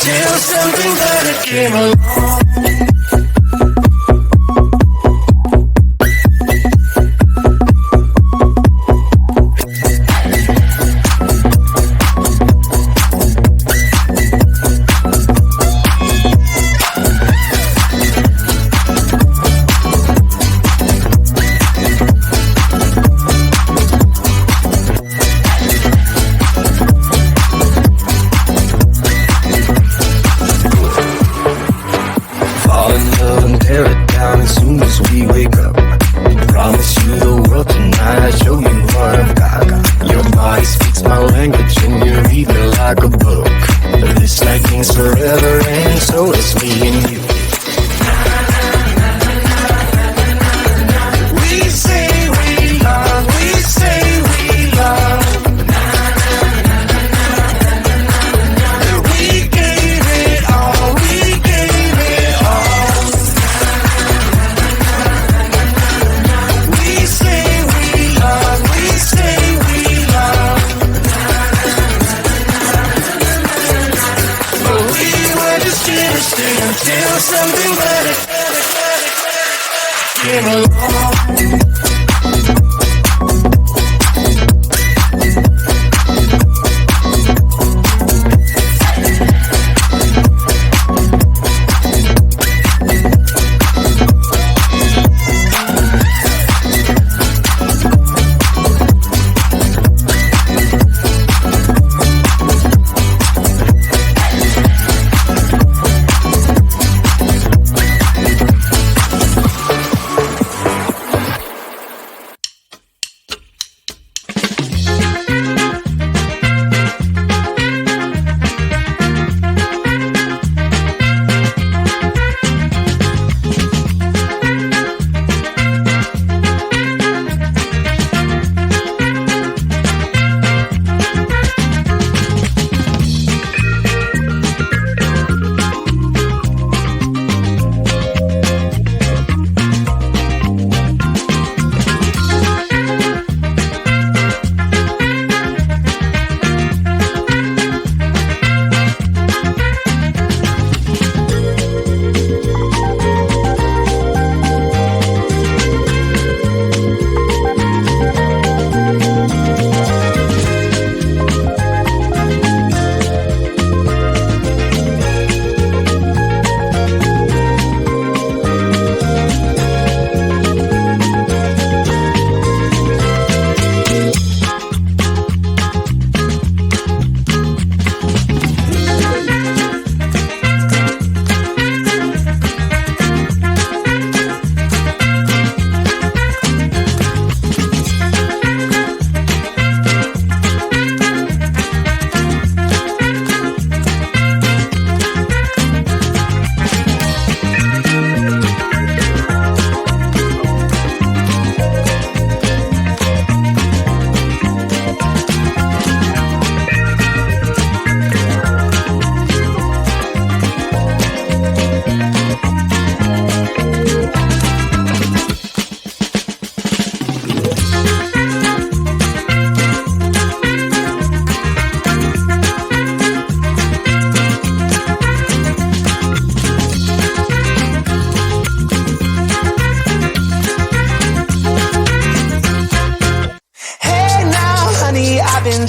until something better came along. Tear it down as soon as we wake up. Promise you the world tonight, I'll show you what I've got. Your body speaks my language and you read me like a book. This night means forever and so is me and you. We say we love, we say we love. We gave it all, we gave it all. We say we love, we say we love. But we were just innocent until something better came along.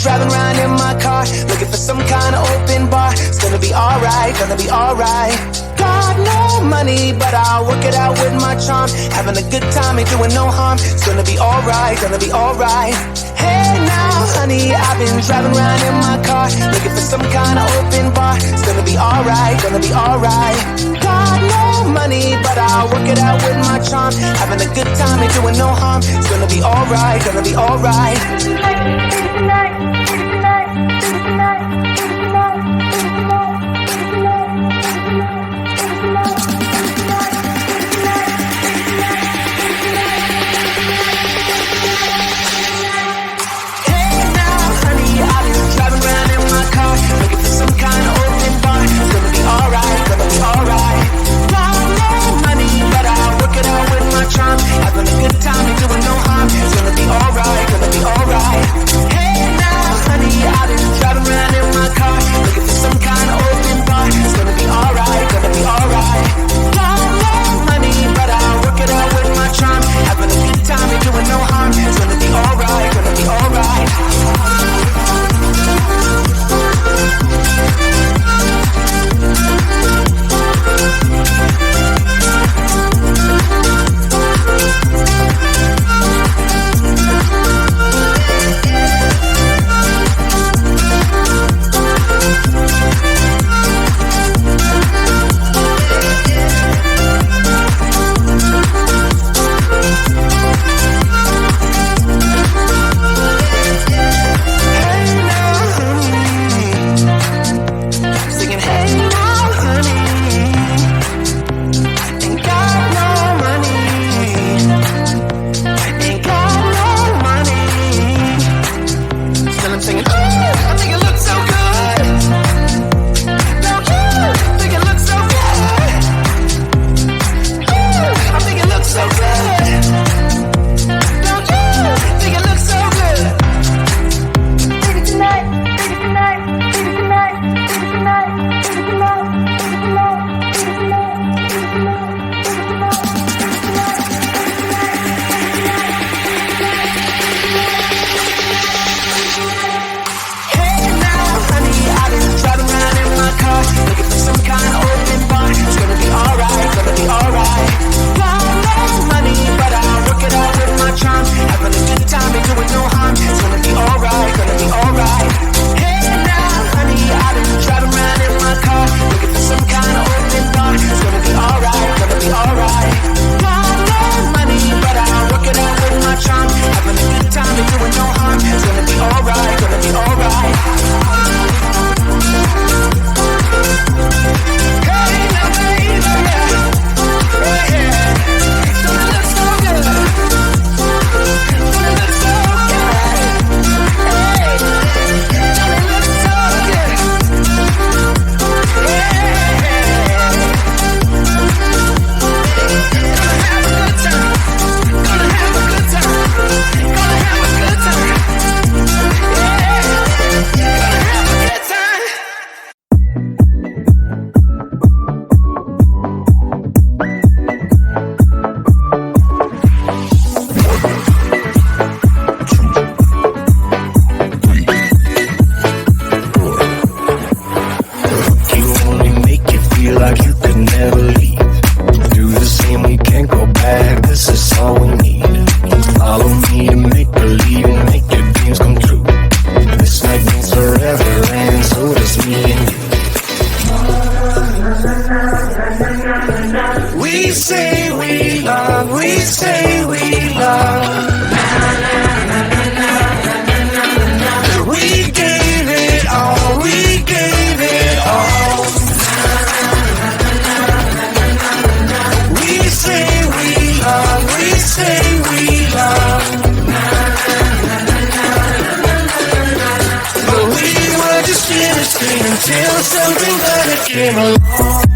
Driving around in my car, looking for some kind of open bar. It's gonna be alright, gonna be alright. Got no money, but I'll work it out with my charm. Having a good time, ain't doing no harm. It's gonna be alright, gonna be alright. Hey now, honey, I've been driving around in my car, looking for some kind of open bar. It's gonna be alright, gonna be alright. Got no money, but I'll work it out with my charm. Having a good time, ain't doing no harm. It's gonna be alright, gonna be alright. Having a good time, ain't doing no harm. It's gonna be alright, gonna be alright. Hey now. say we love. We gave it all, we gave it all. We say we love, we say we love. But we were just innocent until something better came along.